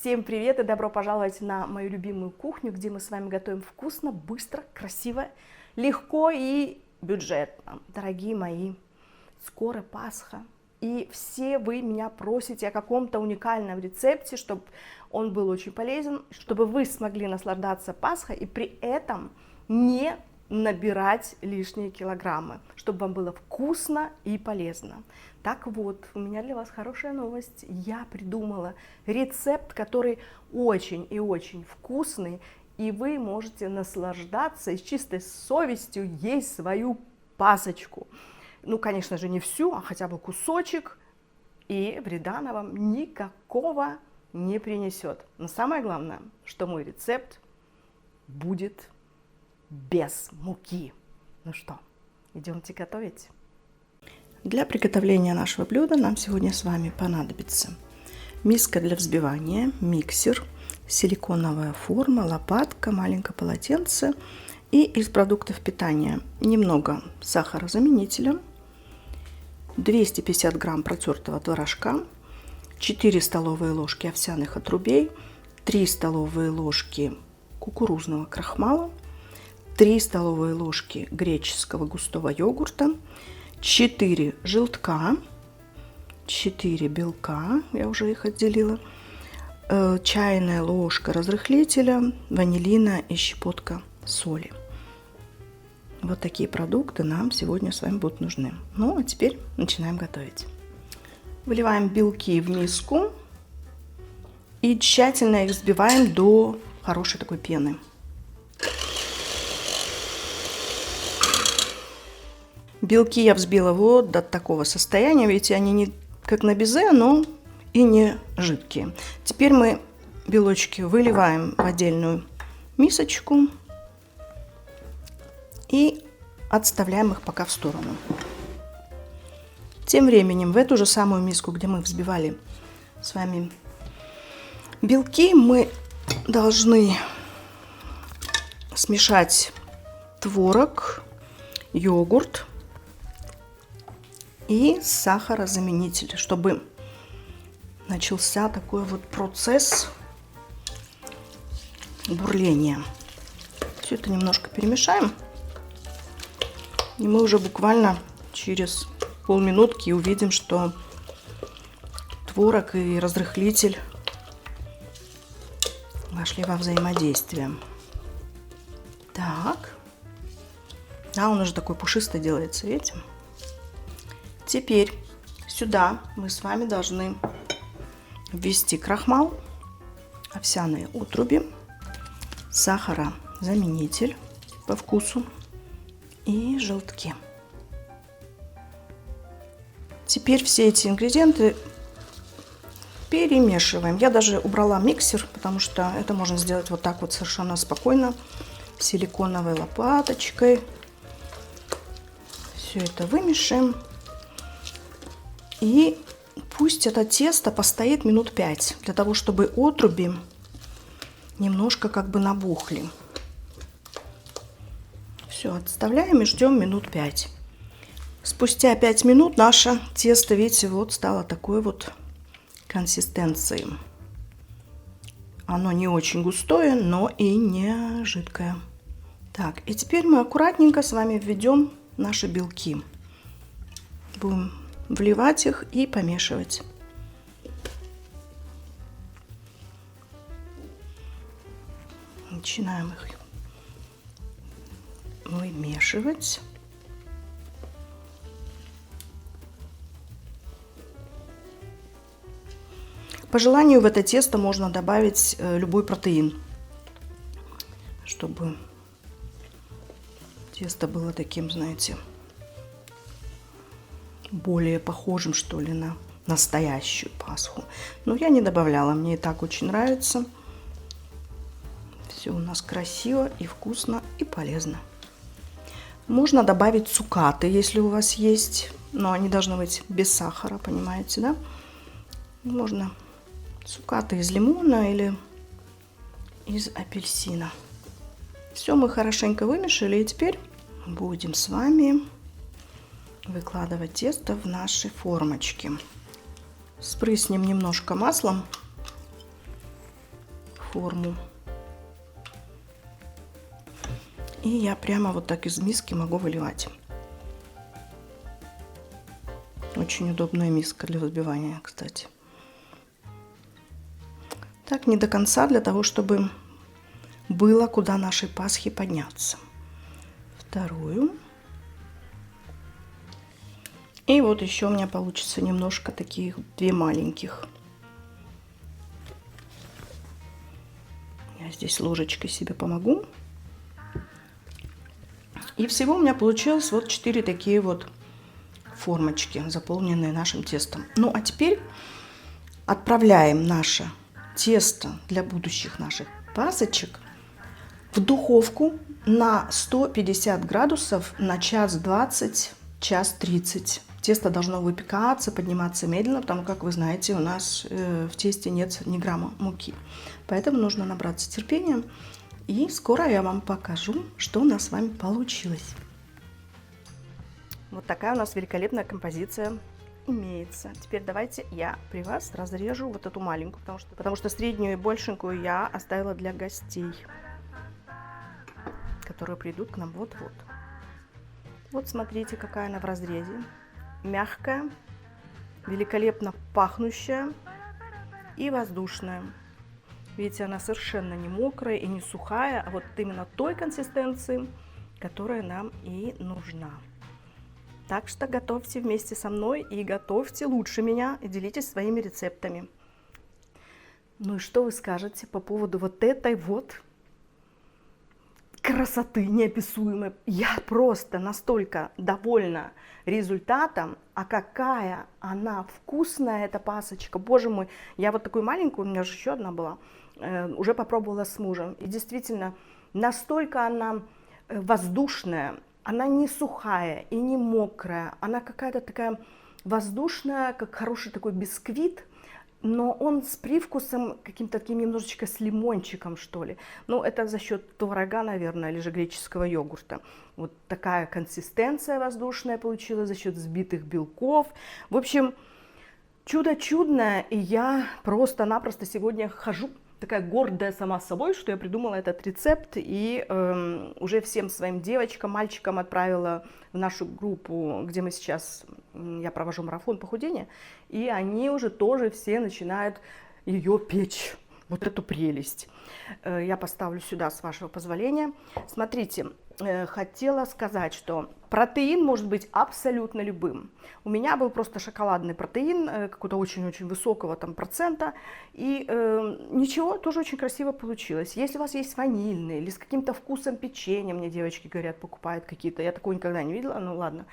Всем привет и добро пожаловать на мою любимую кухню, где мы с вами готовим вкусно, быстро, красиво, легко и бюджетно. Дорогие мои, скоро Пасха, и все вы меня просите о каком-то уникальном рецепте, чтобы он был очень полезен, чтобы вы смогли наслаждаться Пасхой и при этом не набирать лишние килограммы, чтобы вам было вкусно и полезно. Так вот, у меня для вас хорошая новость. Я придумала рецепт, который очень и очень вкусный, и вы можете наслаждаться и с чистой совестью есть свою пасочку. Ну, конечно же, не всю, а хотя бы кусочек, и вреда она вам никакого не принесет. Но самое главное, что мой рецепт будет без муки. Ну что, идемте готовить. Для приготовления нашего блюда нам сегодня с вами понадобится миска для взбивания, миксер, силиконовая форма, лопатка, маленькое полотенце и из продуктов питания немного сахарозаменителя, 250 грамм протертого творожка, 4 столовые ложки овсяных отрубей, 3 столовые ложки кукурузного крахмала, 3 столовые ложки греческого густого йогурта, 4 желтка, 4 белка, я уже их отделила, чайная ложка разрыхлителя, ванилина и щепотка соли. Вот такие продукты нам сегодня с вами будут нужны. Ну, а теперь начинаем готовить. Выливаем белки в миску и тщательно их взбиваем до хорошей такой пены. Белки я взбила вот до такого состояния. Видите, они не как на безе, но и не жидкие. Теперь мы белочки выливаем в отдельную мисочку и отставляем их пока в сторону. Тем временем в эту же самую миску, где мы взбивали с вами белки, мы должны смешать творог, йогурт и сахарозаменитель, чтобы начался такой вот процесс бурления. Все это немножко перемешаем, и мы уже буквально через полминутки увидим, что творог и разрыхлитель вошли во взаимодействие. Так, да, он уже такой пушистый делается, видите? Теперь сюда мы с вами должны ввести крахмал, овсяные отруби, сахарозаменитель по вкусу и желтки. Теперь все эти ингредиенты перемешиваем. Я даже убрала миксер, потому что это можно сделать вот так вот совершенно спокойно, силиконовой лопаточкой. Все это вымешаем. И пусть это тесто постоит минут 5, для того, чтобы отруби немножко как бы набухли. Все, отставляем и ждем минут 5. Спустя 5 минут наше тесто, видите, вот стало такой вот консистенции. Оно не очень густое, но и не жидкое. Так, и теперь мы аккуратненько с вами введем наши белки. Будем вливать их и помешивать. Начинаем их вымешивать. По желанию в это тесто можно добавить любой протеин, чтобы тесто было таким, знаете, более похожим, что ли, на настоящую Пасху. Но я не добавляла, мне и так очень нравится. Все у нас красиво и вкусно и полезно. Можно добавить цукаты, если у вас есть, но они должны быть без сахара, понимаете, да? Можно цукаты из лимона или из апельсина. Все мы хорошенько вымешали, и теперь будем с вами выкладывать тесто в наши формочки. Спрыснем немножко маслом форму. И я прямо вот так из миски могу выливать. Очень удобная миска для взбивания, кстати. Так, не до конца, для того, чтобы было куда нашей пасхи подняться. Вторую. И вот еще у меня получится немножко таких 2 маленьких. Я здесь ложечкой себе помогу. И всего у меня получилось вот 4 такие вот формочки, заполненные нашим тестом. Ну а теперь отправляем наше тесто для будущих наших пасочек в духовку на 150 градусов на час 20, час 30. Тесто должно выпекаться, подниматься медленно, потому как вы знаете, у нас в тесте нет ни грамма муки. Поэтому нужно набраться терпения. И скоро я вам покажу, что у нас с вами получилось. Вот такая у нас великолепная композиция имеется. Теперь давайте я при вас разрежу вот эту маленькую, потому что среднюю и большенькую я оставила для гостей, которые придут к нам вот-вот. Вот смотрите, какая она в разрезе. Мягкая, великолепно пахнущая и воздушная. Видите, она совершенно не мокрая и не сухая, а вот именно той консистенции, которая нам и нужна. Так что готовьте вместе со мной и готовьте лучше меня и делитесь своими рецептами. Ну и что вы скажете по поводу вот этой вот красоты неописуемой? Я просто настолько довольна результатом, а какая она вкусная, эта пасочка. Боже мой, я вот такую маленькую, у меня же еще одна была, уже попробовала с мужем. И действительно, настолько она воздушная, она не сухая и не мокрая, она какая-то такая воздушная, как хороший такой бисквит, но он с привкусом каким-то таким немножечко с лимончиком, что ли. Ну, это за счет творога, наверное, или же греческого йогурта. Вот такая консистенция воздушная получилась за счет взбитых белков. В общем, чудо чудное, и я просто-напросто сегодня хожу такая гордая сама собой, что я придумала этот рецепт и уже всем своим девочкам, мальчикам отправила в нашу группу, где мы сейчас, я провожу марафон похудения, и они уже тоже все начинают ее печь, вот эту прелесть. Я поставлю сюда, с вашего позволения. Смотрите, хотела сказать, что протеин может быть абсолютно любым. У меня был просто шоколадный протеин, какого-то очень-очень высокого там процента, и ничего, тоже очень красиво получилось. Если у вас есть ванильный или с каким-то вкусом печенья, мне девочки говорят, покупают какие-то, я такого никогда не видела, ну ладно,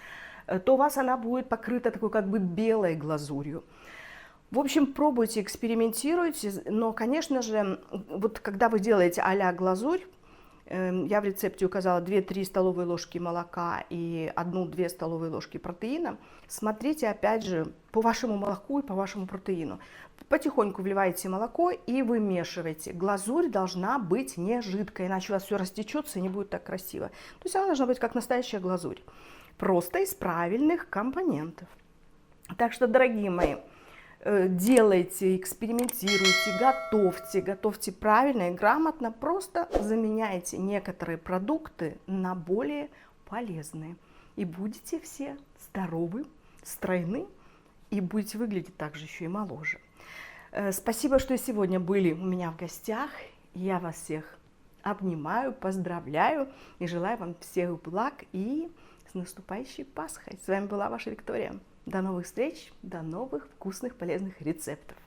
то у вас она будет покрыта такой как бы белой глазурью. В общем, пробуйте, экспериментируйте, но, конечно же, вот когда вы делаете а-ля глазурь, я в рецепте указала 2-3 столовые ложки молока и 1-2 столовые ложки протеина. Смотрите, опять же, по вашему молоку и по вашему протеину. Потихоньку вливаете молоко и вымешиваете. Глазурь должна быть не жидкой, иначе у вас все растечется и не будет так красиво. То есть она должна быть как настоящая глазурь, просто из правильных компонентов. Так что, дорогие мои, делайте, экспериментируйте, готовьте правильно и грамотно, просто заменяйте некоторые продукты на более полезные. И будете все здоровы, стройны и будете выглядеть также еще и моложе. Спасибо, что сегодня были у меня в гостях. Я вас всех обнимаю, поздравляю и желаю вам всех благ и с наступающей Пасхой. С вами была ваша Виктория. До новых встреч, до новых вкусных, полезных рецептов.